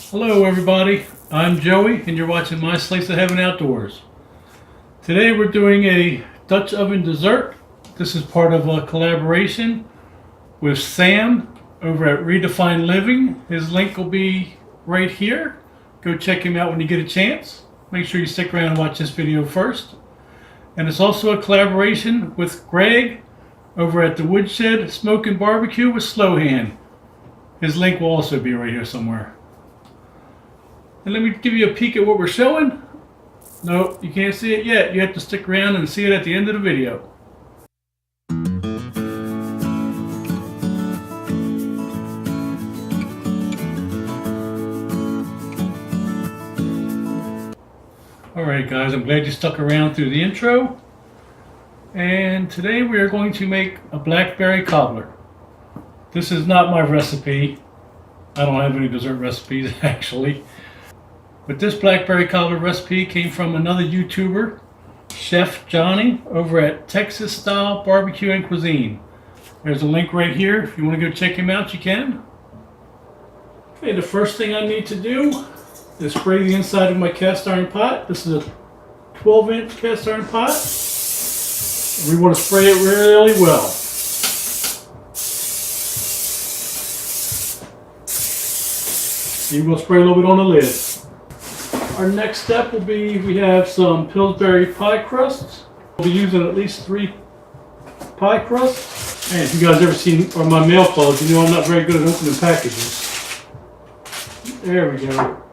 Hello everybody, I'm Joey and you're watching My Slice of Heaven Outdoors. Today we're doing a Dutch oven dessert. This is part of a collaboration with Sam over at Redefine Living. His link will be right here. Go check him out when you get a chance. Make sure you stick around and watch this video first. And it's also a collaboration with Greg over at the Woodshed Smoke and Barbecue with Slowhand. His link will also be right here somewhere. And let me give you a peek at what we're showing. No, you can't see it yet. You have to stick around and see it at the end of the video. Alright guys, I'm glad you stuck around through the intro. And today we are going to make a Blackberry Cobbler. This is not my recipe. I don't have any dessert recipes actually. But this Blackberry Cobbler recipe came from another YouTuber, Chef Johnny, over at Texas Style Barbecue and Cuisine. There's a link right here. If you want to go check him out, you can. Okay, the first thing I need to do is spray the inside of my cast iron pot. This is a 12-inch cast iron pot. We want to spray it really well. You will spray a little bit on the lid. Our next step will be, we have some Pillsbury pie crusts. We'll be using at least 3 pie crusts. And if you guys ever seen my mail calls, you know I'm not very good at opening packages. There we go.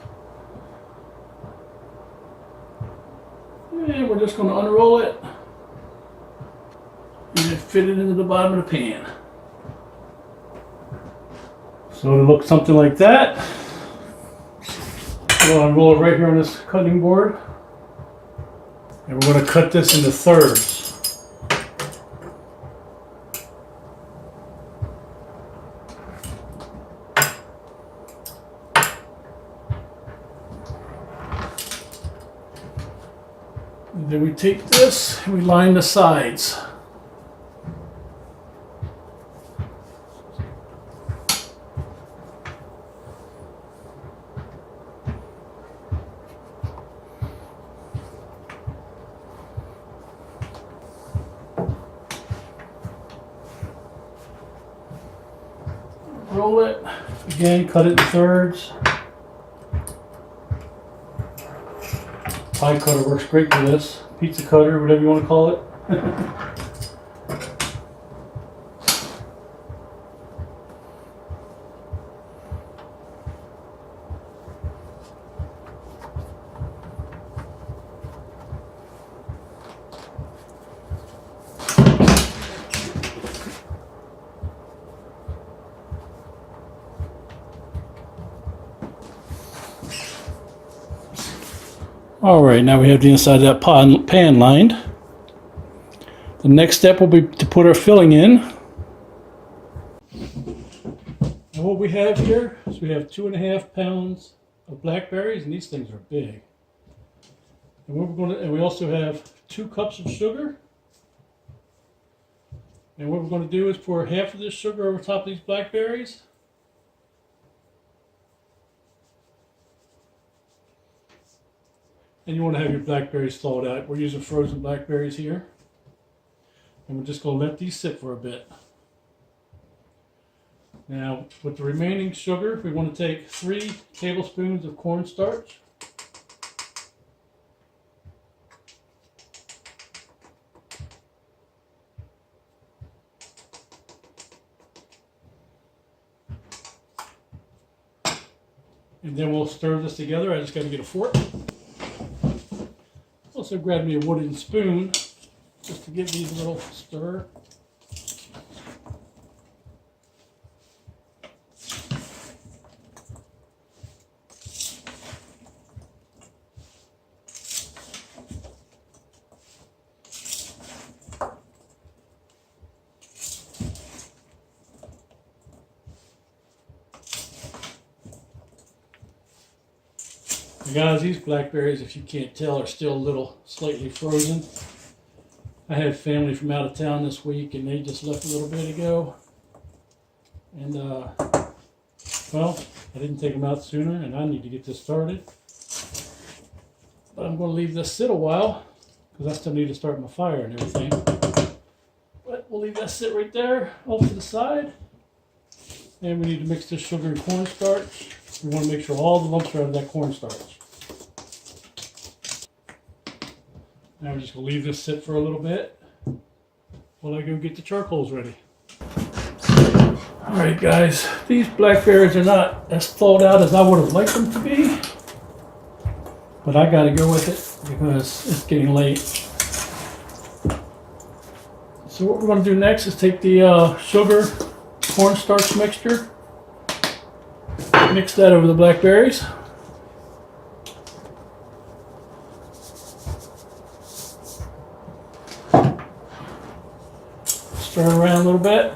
And we're just going to unroll it and fit it into the bottom of the pan. So it'll look something like that. We'll unroll it right here on this cutting board. And we're going to cut this into thirds. And then we take this and we line the sides. Roll it, again, cut it in thirds. Pie cutter works great for this. Pizza cutter, whatever you want to call it. Alright, now we have the inside of that pan lined. The next step will be to put our filling in. And what we have here is we have 2.5 pounds of blackberries, and these things are big. And we also have 2 cups of sugar. And what we're going to do is pour half of this sugar over top of these blackberries. And you want to have your blackberries thawed out. We're using frozen blackberries here. And we're just going to let these sit for a bit. Now, with the remaining sugar, we want to take 3 tablespoons of cornstarch. And then we'll stir this together. I just got to get a fork. Also grab me a wooden spoon just to give these a little stir. Guys, these blackberries, if you can't tell, are still a little slightly frozen. I had family from out of town this week and they just left a little bit ago. And, well, I didn't take them out sooner, and I need to get this started. But I'm going to leave this sit a while, because I still need to start my fire and everything. But we'll leave that sit right there, off to the side. And we need to mix this sugar and cornstarch. We want to make sure all the lumps are out of that cornstarch. Now we're just going to leave this sit for a little bit while I go get the charcoals ready. Alright guys, these blackberries are not as thawed out as I would have liked them to be. But I gotta go with it because it's getting late. So what we're going to do next is take the sugar cornstarch mixture, mix that over the blackberries. Stir it around a little bit.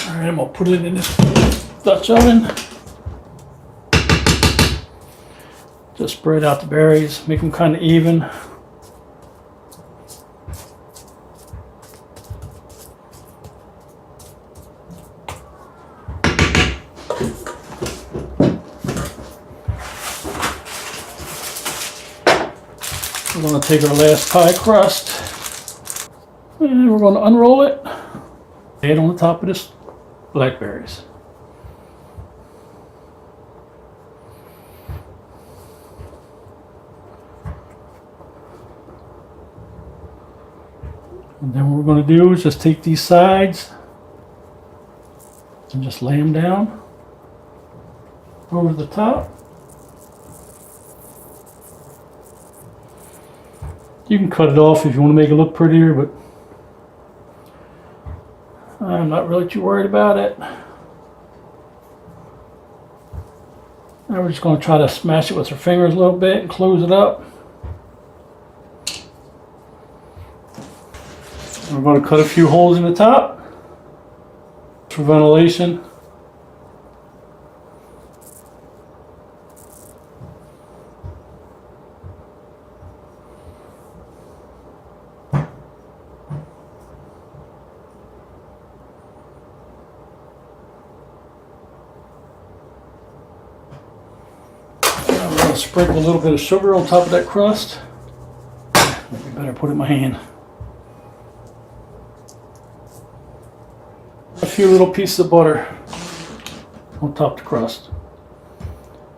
Alright, I'm going to put it in this Dutch oven. Just spread out the berries, make them kind of even. We're going to take our last pie crust and we're going to unroll it, lay it on the top of this blackberries. And then what we're going to do is just take these sides and just lay them down over the top. You can cut it off if you want to make it look prettier, but I'm not really too worried about it. Now we're just going to try to smash it with our fingers a little bit and close it up. We're going to cut a few holes in the top for ventilation. I'm going to sprinkle a little bit of sugar on top of that crust. Maybe better put it in my hand. A few little pieces of butter on top of the crust.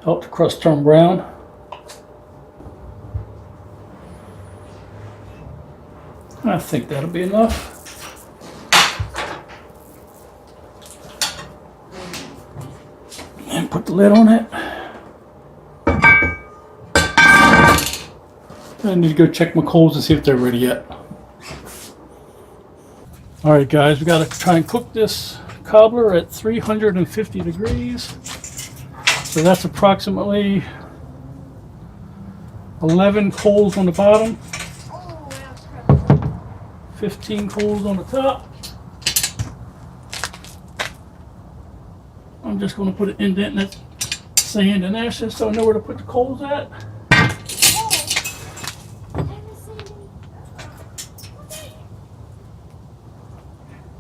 Help the crust turn brown. I think that'll be enough. And put the lid on it. I need to go check my coals to see if they're ready yet. Alright guys, we got to try and cook this cobbler at 350 degrees. So that's approximately 11 coals on the bottom, 15 coals on the top. I'm just going to put an indent in that sand and ashes so I know where to put the coals at.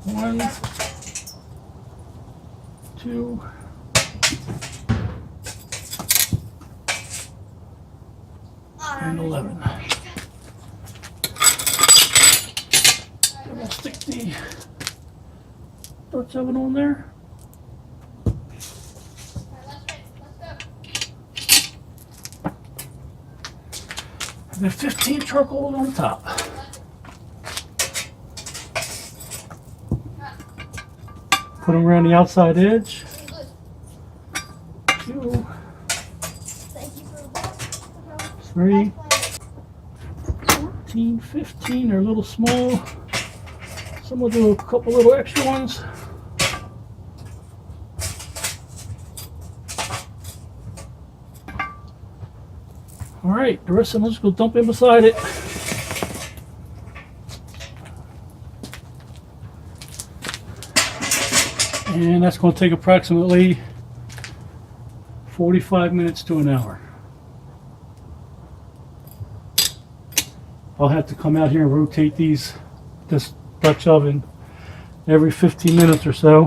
One, two, and 11. I'm going to stick the Dutch oven on there. And then 15 charcoal on top. Put them around the outside edge. 2, 3, 14, 15. They're a little small. Some will do a couple little extra ones. Alright, the rest of them just go dump in beside it. And that's going to take approximately 45 minutes to an hour. I'll have to come out here and rotate this Dutch oven every 15 minutes or so.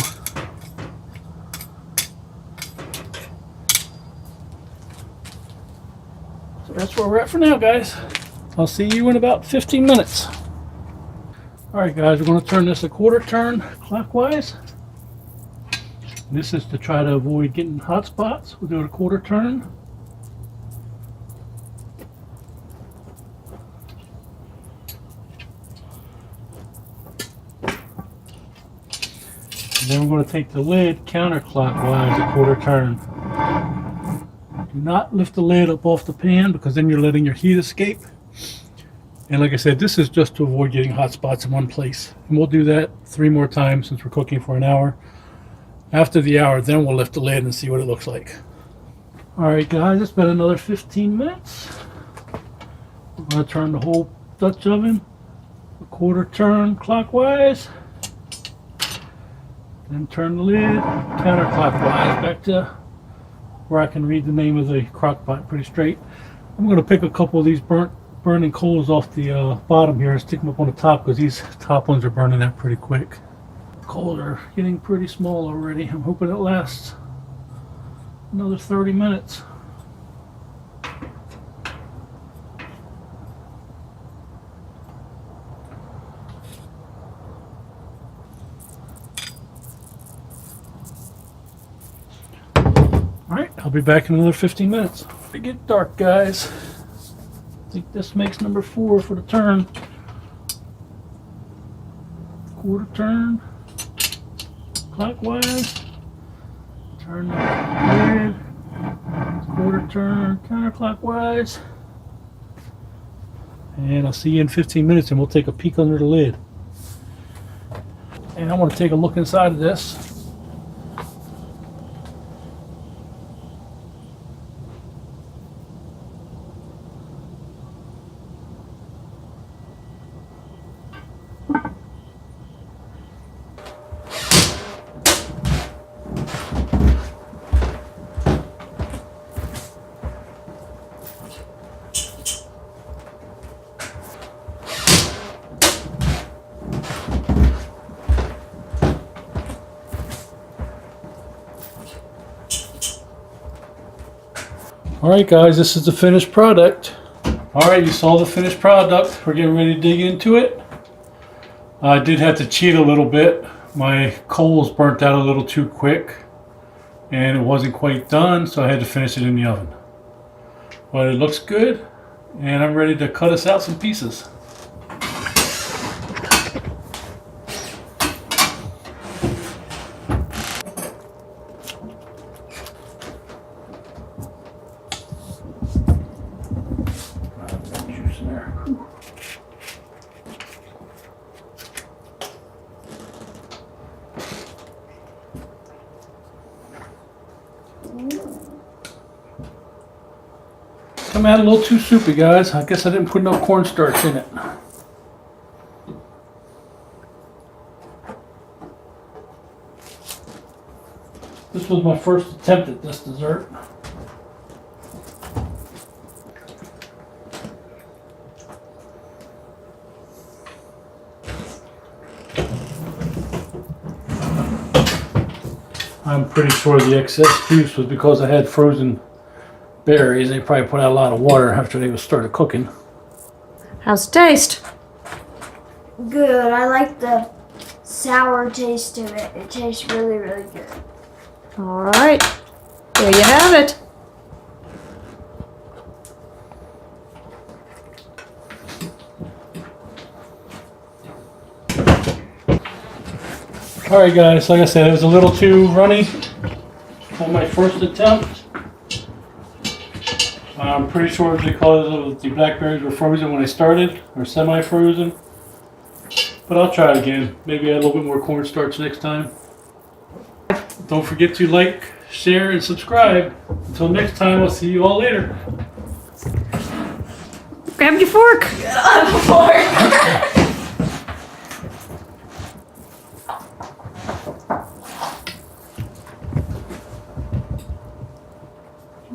So that's where we're at for now, guys. I'll see you in about 15 minutes. Alright guys, we're going to turn this a quarter turn clockwise. This is to try to avoid getting hot spots. We'll do it a quarter turn. And then we're going to take the lid counterclockwise a quarter turn. Do not lift the lid up off the pan because then you're letting your heat escape. And like I said, this is just to avoid getting hot spots in one place. And we'll do that 3 more times since we're cooking for an hour. After the hour, then we'll lift the lid and see what it looks like. Alright guys, it's been another 15 minutes. We're going to turn the whole Dutch oven a quarter turn clockwise. Then turn the lid counterclockwise back to where I can read the name of the crock pot pretty straight. I'm going to pick a couple of these burning coals off the bottom here and stick them up on the top because these top ones are burning out pretty quick. Coals are getting pretty small already. I'm hoping it lasts another 30 minutes. Alright, I'll be back in another 15 minutes. It get dark, guys. I think this makes number 4 for the turn. Quarter turn. Clockwise. Turn the lid. Quarter turn counterclockwise. And I'll see you in 15 minutes and we'll take a peek under the lid. And I want to take a look inside of this. Alright guys, this is the finished product. Alright, you saw the finished product. We're getting ready to dig into it. I did have to cheat a little bit. My coals burnt out a little too quick and it wasn't quite done, so I had to finish it in the oven. But it looks good and I'm ready to cut us out some pieces. Come out a little too soupy, guys. I guess I didn't put enough cornstarch in it. This was my first attempt at this dessert. I'm pretty sure the excess juice was because I had frozen berries. They probably put out a lot of water after they started cooking. How's it taste? Good. I like the sour taste of it. It tastes really, really good. All right. There you have it. Alright guys, like I said, it was a little too runny on my first attempt. I'm pretty sure it's because the blackberries were frozen when I started, or semi-frozen. But I'll try it again. Maybe add a little bit more cornstarch next time. Don't forget to like, share, and subscribe. Until next time, I'll see you all later. Grab your fork.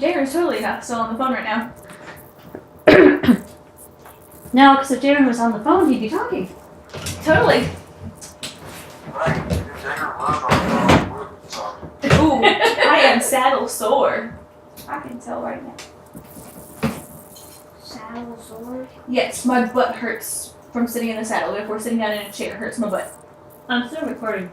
Jaren's totally not still on the phone right now. No, because if Jaren was on the phone, he'd be talking. Totally. Ooh, I am saddle sore. I can tell right now. Saddle sore. Yes, my butt hurts from sitting in the saddle. If we're sitting down in a chair, it hurts my butt. I'm still recording.